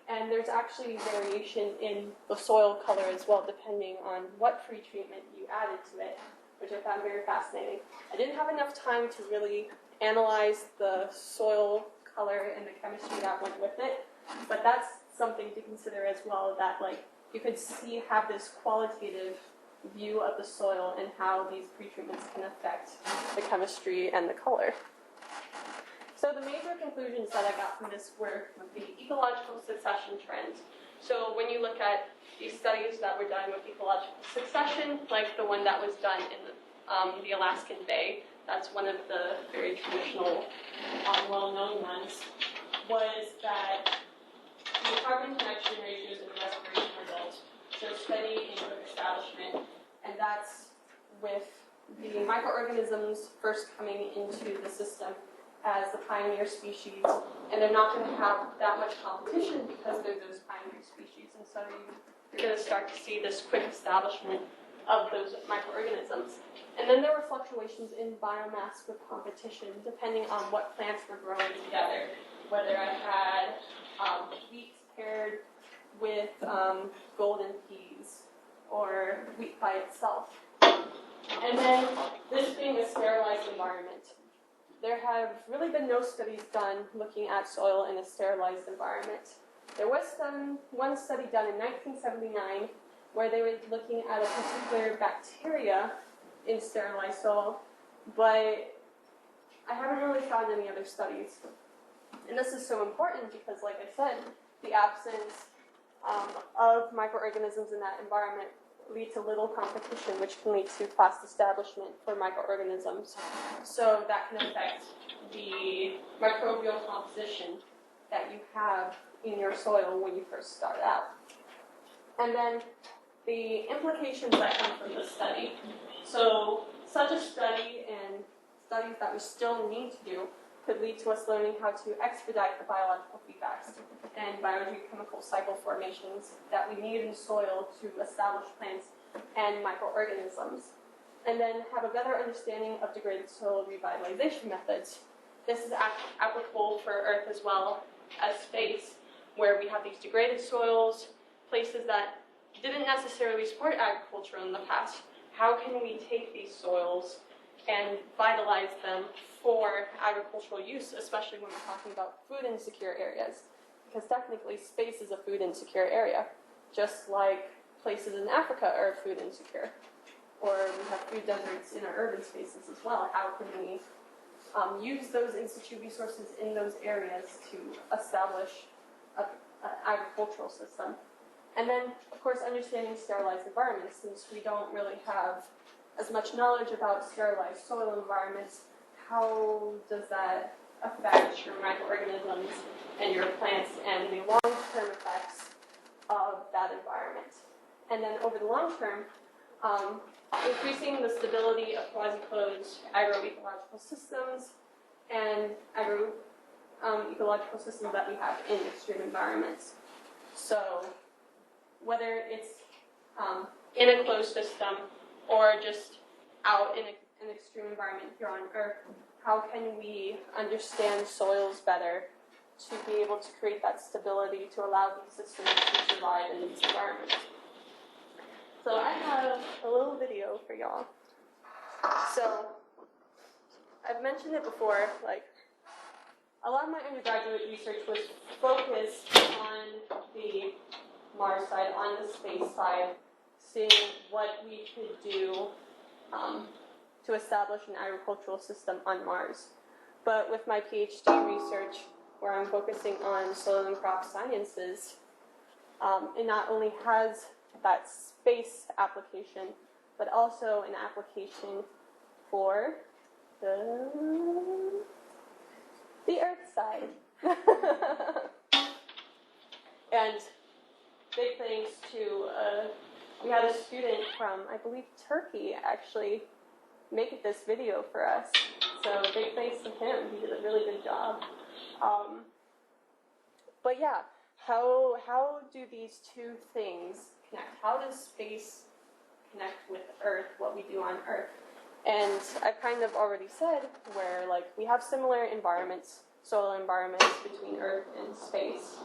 Speaker 5: and there's actually variation in the soil color as well, depending on what pre-treatment you added to it, which I found very fascinating. I didn't have enough time to really analyze the soil color and the chemistry that went with it, but that's something to consider as well, that like you could see, have this qualitative view of the soil and how these pre-treatments can affect the chemistry and the color. So the major conclusions that I got from this were the ecological succession trends. So when you look at these studies that were done with ecological succession, like the one that was done in the Alaskan Bay, that's one of the very traditional, well-known ones, was that the carbon to nitrogen ratios and the respiration results show steady and good establishment, and that's with the microorganisms first coming into the system as the pioneer species, and they're not going to have that much competition because they're those pioneer species, and so you're going to start to see this quick establishment of those microorganisms. And then there were fluctuations in biomass with competition, depending on what plants were growing together. Whether I had wheat paired with golden peas or wheat by itself. And then this being a sterilized environment. There have really been no studies done looking at soil in a sterilized environment. There was one study done in 1979 where they were looking at a particular bacteria in sterilized soil, but I haven't really found any other studies. And this is so important because, like I said, the absence of microorganisms in that environment lead to little competition, which can lead to fast establishment for microorganisms. So that can affect the microbial composition that you have in your soil when you first start out. And then the implications that come from this study. So such a study and studies that we still need to do could lead to us learning how to expedite the biological feedbacks and biogeochemical cycle formations that we need in soil to establish plants and microorganisms. And then have a better understanding of degraded soil revitalization methods. This is applicable for Earth as well as space, where we have these degraded soils, places that didn't necessarily support agriculture in the past. How can we take these soils and vitalize them for agricultural use, especially when we're talking about food insecure areas? Because technically space is a food insecure area, just like places in Africa are food insecure. Or we have food deserts in our urban spaces as well. How can we use those in situ resources in those areas to establish an agricultural system? And then, of course, understanding sterilized environments, since we don't really have as much knowledge about sterilized soil environments. How does that affect your microorganisms and your plants and the long-term effects of that environment? And then over the long term, increasing the stability of quasi-closed agro-ecological systems and agro-ecological systems that we have in extreme environments. So whether it's in a closed system or just out in an extreme environment here on Earth, how can we understand soils better to be able to create that stability to allow these systems to survive in these environments? So I have a little video for y'all. So I've mentioned it before, like a lot of my undergraduate research was focused on the Mars side, on the space side, seeing what we could do to establish an agricultural system on Mars. But with my PhD research, where I'm focusing on soil and crop sciences, it not only has that space application, but also an application for the Earth side. And big thanks to, we had a student from, I believe, Turkey, actually, make this video for us. So big thanks to him. He did a really good job. But yeah, how do these two things connect? How does space connect with Earth, what we do on Earth? And I've kind of already said where, like, we have similar environments, soil environments between Earth and space.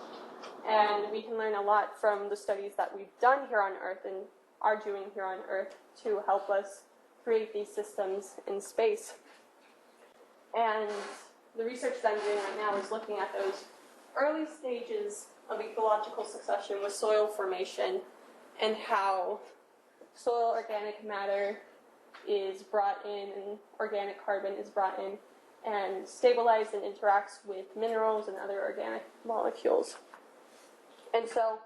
Speaker 5: And we can learn a lot from the studies that we've done here on Earth and are doing here on Earth to help us create these systems in space. And the research that I'm doing right now is looking at those early stages of ecological succession with soil formation and how soil organic matter is brought in and organic carbon is brought in and stabilized and interacts with minerals and other organic molecules. And so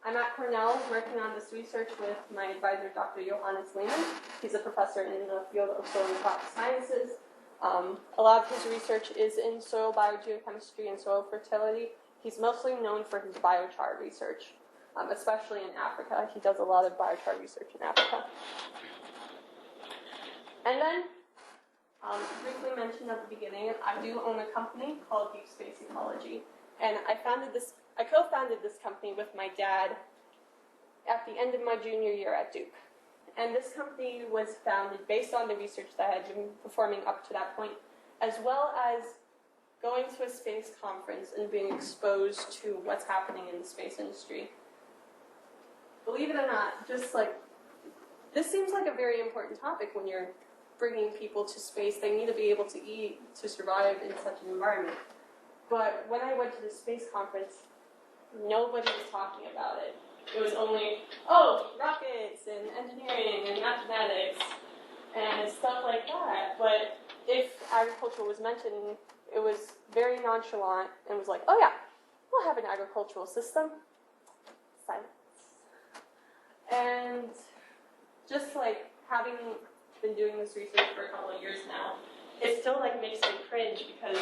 Speaker 5: I'm at Cornell working on this research with my advisor, Dr. Johannes Lehmann. He's a professor in the field of soil and crop sciences. A lot of his research is in soil biogeochemistry and soil fertility. He's mostly known for his biochar research, especially in Africa. He does a lot of biochar research in Africa. And then, briefly mentioned at the beginning, I do own a company called Deep Space Ecology. And I co-founded this company with my dad at the end of my junior year at Duke. And this company was founded based on the research that I had been performing up to that point, as well as going to a space conference and being exposed to what's happening in the space industry. believe it or not, just like, this seems like a very important topic when you're bringing people to space. They need to be able to eat to survive in such an environment. But when I went to the space conference, nobody was talking about it. It was only, oh, rockets and engineering and mathematics and stuff like that. But if agriculture was mentioned, it was very nonchalant and was like, oh yeah, we'll have an agricultural system. Silence. And just like having been doing this research for a couple of years now, it still like makes me cringe because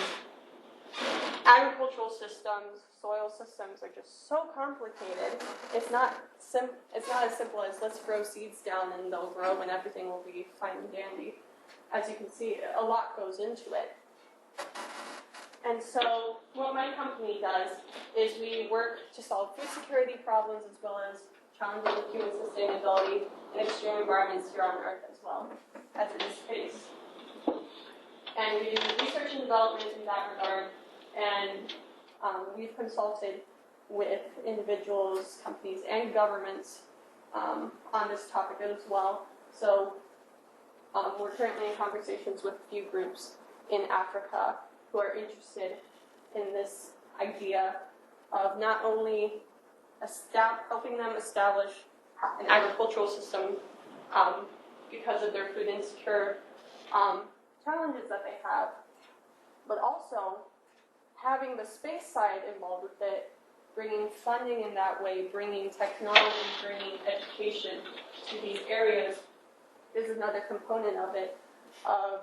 Speaker 5: agricultural systems, soil systems are just so complicated. It's not as simple as let's throw seeds down and they'll grow and everything will be fine and dandy. As you can see, a lot goes into it. And so what my company does is we work to solve food security problems as well as challenges of human sustainability in extreme environments here on Earth as well as in space. And we do research and development in that regard, and we've consulted with individuals, companies, and governments on this topic as well. So we're currently in conversations with a few groups in Africa who are interested in this idea of not only helping them establish an agricultural system because of their food insecure challenges that they have, but also having the space side involved with it, bringing funding in that way, bringing technology, bringing education to these areas is another component of it, of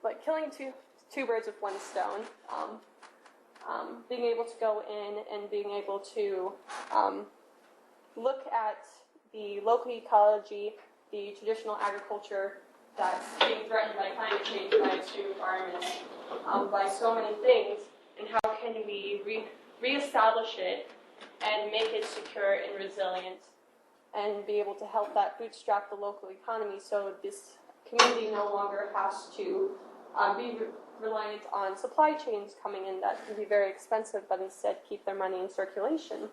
Speaker 5: like killing two birds with one stone. Being able to go in and being able to look at the local ecology, the traditional agriculture that's being threatened by climate change, by extreme environments, by so many things, and how can we reestablish it and make it secure and resilient and be able to help that bootstrap the local economy so this community no longer has to be reliant on supply chains coming in that can be very expensive, but instead keep their money in circulation.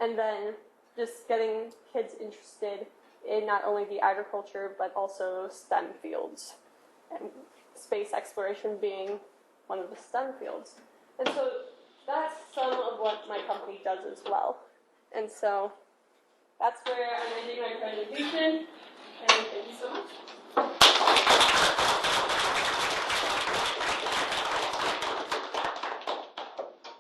Speaker 5: And then just getting kids interested in not only the agriculture, but also STEM fields, and space exploration being one of the STEM fields. And so that's some of what my company does as well. And so that's where I'm ending my presentation, and thank you so much.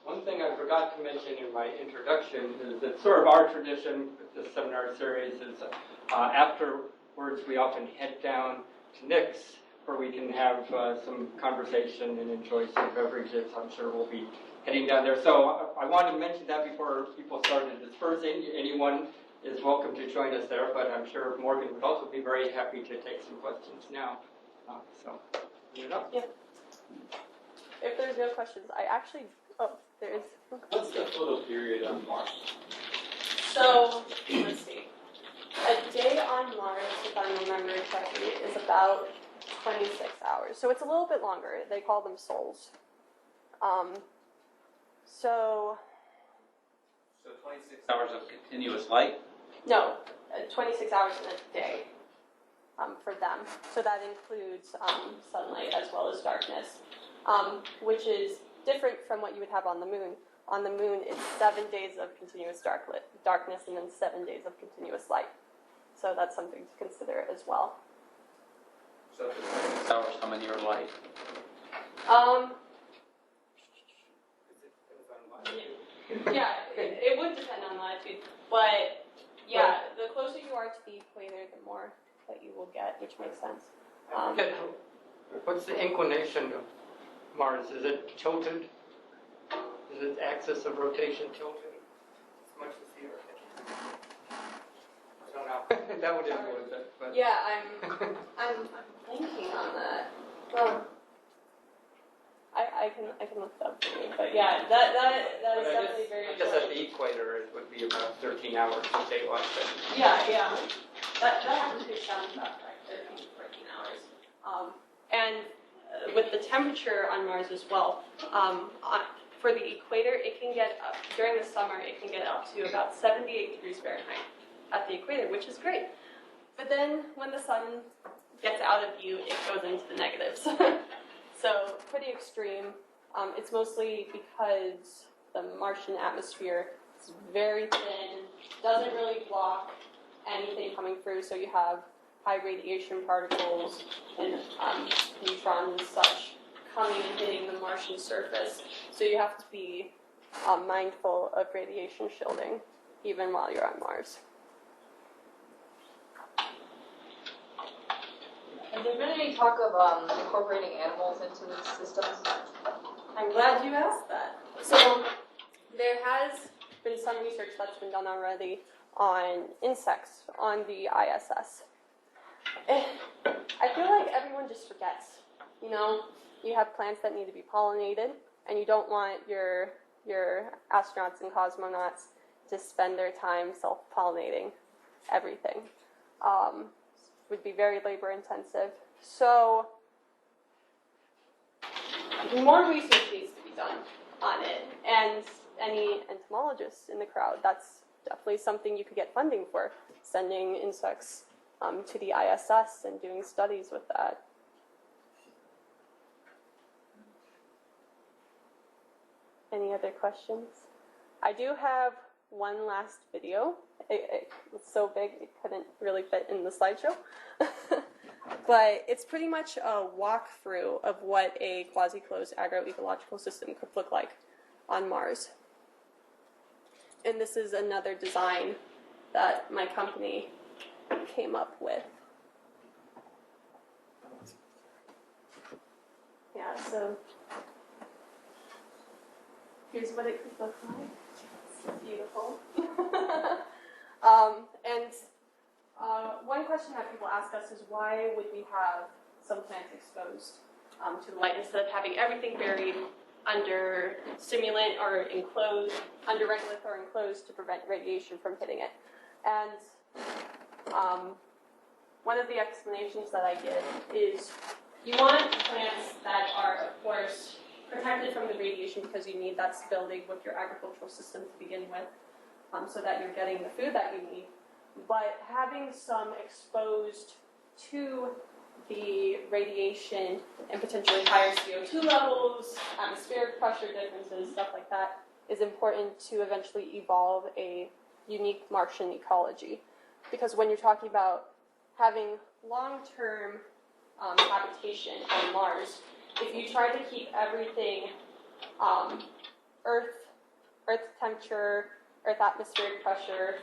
Speaker 4: One thing I forgot to mention in my introduction is that sort of our tradition with this seminar series is afterwards we often head down to Nick's where we can have some conversation and enjoy some beverages. I'm sure we'll be heading down there. So I wanted to mention that before people started dispersing. Anyone is welcome to join us there, but I'm sure Morgan would also be very happy to take some questions now. So, you know.
Speaker 5: Yeah. If there's no questions, I actually, there is.
Speaker 2: What's the photo period on Mars?
Speaker 5: So, let's see. A day on Mars, if I remember correctly, is about 26 hours. So it's a little bit longer. They call them sols. So
Speaker 2: 26 hours of continuous light?
Speaker 5: No, 26 hours in a day for them. So that includes sunlight as well as darkness, which is different from what you would have on the moon. On the moon, it's 7 days of continuous darkness and then 7 days of continuous light. So that's something to consider as well.
Speaker 2: So 26 hours, how many are light?
Speaker 5: Yeah, it would depend on latitude, but yeah, the closer you are to the equator, the more that you will get, which makes sense.
Speaker 4: What's the inclination of Mars? Is it tilted? Is its axis of rotation tilted? As much as the Earth? I don't know. That would influence it. But.
Speaker 5: Yeah, I'm thinking on that. Well, I can look it up for you, but yeah, that is definitely very.
Speaker 4: I guess at the equator it would be about 13 hours of daylight.
Speaker 5: Yeah. That actually sounds about right, 13 to 14 hours. And with the temperature on Mars as well, for the equator, it can get up, during the summer, it can get up to about 78 degrees Fahrenheit at the equator, which is great. But then when the sun gets out of view, it goes into the negatives. So pretty extreme. It's mostly because the Martian atmosphere is very thin, doesn't really block anything coming through, so you have high radiation particles and neutrons and such coming and hitting the Martian surface. So you have to be mindful of radiation shielding even while you're on Mars.
Speaker 6: Has there been any talk of incorporating animals into these systems?
Speaker 5: I'm glad you asked that. So there has been some research that's been done already on insects on the ISS. I feel like everyone just forgets. You know, you have plants that need to be pollinated, and you don't want your astronauts and cosmonauts to spend their time self-pollinating everything. Would be very labor intensive. So more research needs to be done on it. And any entomologists in the crowd, that's definitely something you could get funding for, sending insects to the ISS and doing studies with that. Any other questions? I do have one last video. It was so big it couldn't really fit in the slideshow. But it's pretty much a walkthrough of what a quasi-closed agro-ecological system could look like on Mars. And this is another design that my company came up with. Yeah, so here's what it could look like. It's beautiful. One question that people ask us is why would we have some plants exposed to the light instead of having everything buried under Simulant or enclosed, under Regolith or enclosed to prevent radiation from hitting it. And one of the explanations that I give is you want plants that are, of course, protected from the radiation because you need that stability with your agricultural system to begin with, so that you're getting the food that you need. But having some exposed to the radiation and potentially higher CO2 levels, atmospheric pressure differences, stuff like that, is important to eventually evolve a unique Martian ecology. Because when you're talking about having long-term habitation on Mars, if you try to keep everything Earth temperature, Earth atmospheric pressure,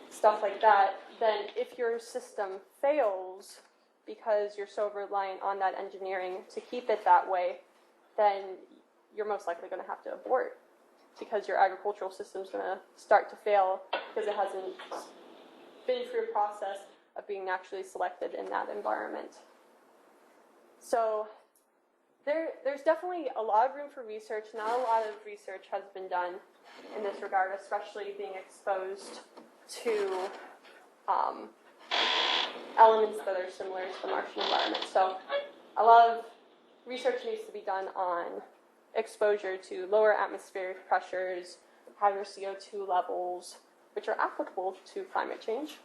Speaker 5: stuff like that, then if your system fails because you're so reliant on that engineering to keep it that way, then you're most likely going to have to abort because your agricultural system is going to start to fail because it hasn't been through a process of being naturally selected in that environment. So there's definitely a lot of room for research. Not a lot of research has been done in this regard, especially being exposed to elements that are similar to the Martian environment. So a lot of research needs to be done on exposure to lower atmospheric pressures, higher CO2 levels, which are applicable to climate change,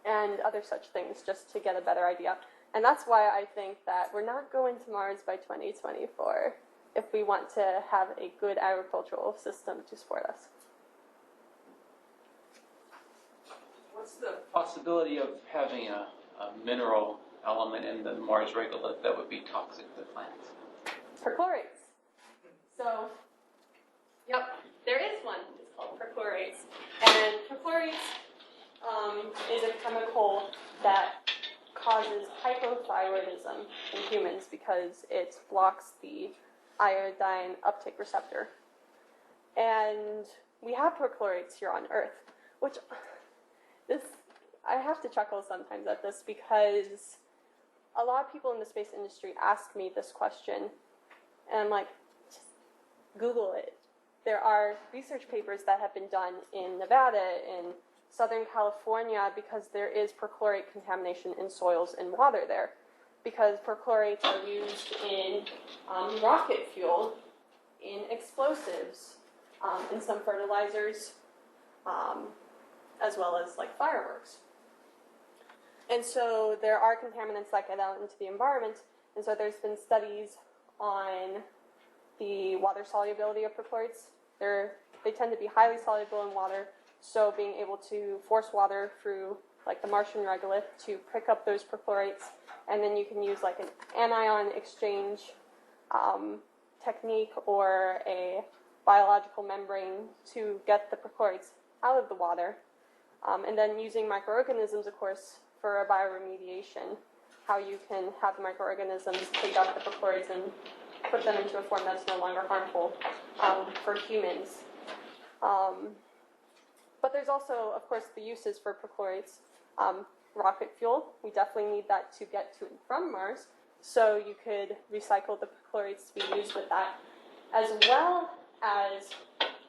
Speaker 5: and other such things, just to get a better idea. And that's why I think that we're not going to Mars by 2024 if we want to have a good agricultural system to support us.
Speaker 7: What's the possibility of having a mineral element in the Mars regolith that would be toxic to plants?
Speaker 5: Perchlorates. So, yep, there is one. It's called perchlorates. And perchlorates is a chemical that causes hypothyroidism in humans because it blocks the iodine uptake receptor. And we have perchlorates here on Earth, which I have to chuckle sometimes at this because a lot of people in the space industry ask me this question, and I'm like, just Google it. There are research papers that have been done in Nevada, in Southern California, because there is perchlorate contamination in soils and water there. Because perchlorates are used in rocket fuel in explosives, in some fertilizers, as well as like fireworks. And so there are contaminants that get out into the environment, and so there's been studies on the water solubility of perchlorates. They tend to be highly soluble in water, so being able to force water through like the Martian regolith to pick up those perchlorates, and then you can use like an anion exchange technique or a biological membrane to get the perchlorates out of the water. And then using microorganisms, of course, for bioremediation, how you can have microorganisms take out the perchlorates and put them into a form that's no longer harmful for humans. But there's also, of course, the uses for perchlorates. Rocket fuel, we definitely need that to get to and from Mars, so you could recycle the perchlorates to be used with that, as well as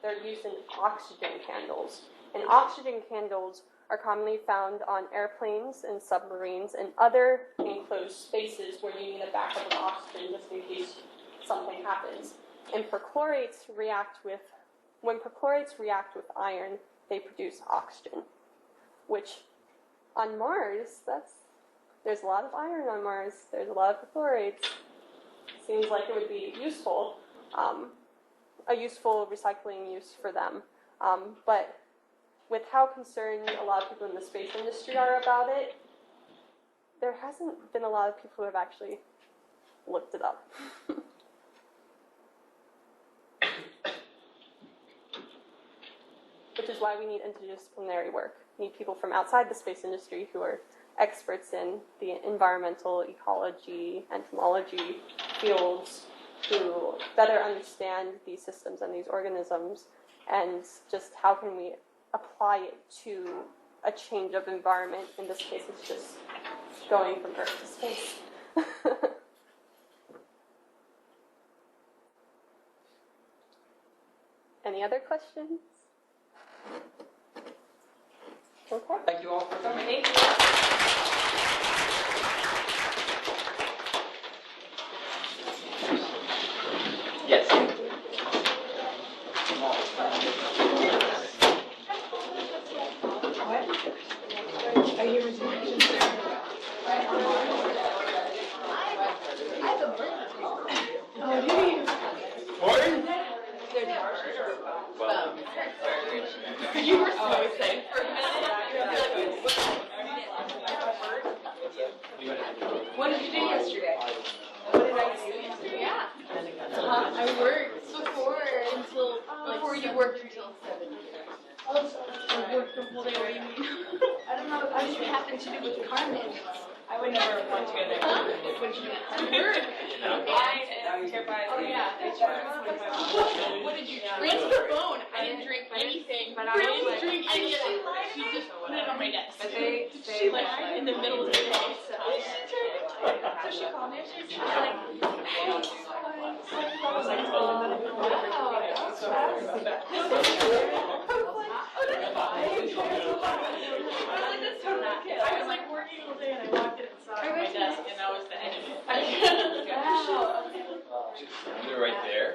Speaker 5: their use in oxygen candles. And oxygen candles are commonly found on airplanes and submarines and other enclosed spaces where you need a backup of oxygen just in case something happens. And when perchlorates react with iron, they produce oxygen, which on Mars, there's a lot of iron on Mars, there's a lot of perchlorates. Seems like it would be useful, a useful recycling use for them. But with how concerned a lot of people in the space industry are about it, there hasn't been a lot of people who have actually looked it up. Which is why we need interdisciplinary work. We need people from outside the space industry who are experts in the environmental, ecology, entomology fields who better understand these systems and these organisms, and just how can we apply it to a change of environment. In this case, it's just going from Earth to space. Any other questions? Okay.
Speaker 4: Thank you all for coming.
Speaker 5: Thank you.
Speaker 7: Yes.
Speaker 3: You were so excited for a minute. What did you do yesterday? What did I do yesterday? Yeah. I worked before you worked until 7. I worked the whole day. What do you mean? I don't know. What did you happen to do with Carmen? I would never want to go there. What did you do? Work. I am terrified. Oh yeah. What did you drink? It's the bone. I didn't drink anything. But I didn't drink anything. She just put it on my desk. She like in the middle of the day. So she called me. She's like, I was like, wow, that's fast. I was like working all day and I walked in and saw it on my desk and that was the end of it. Wow.
Speaker 2: They're right there.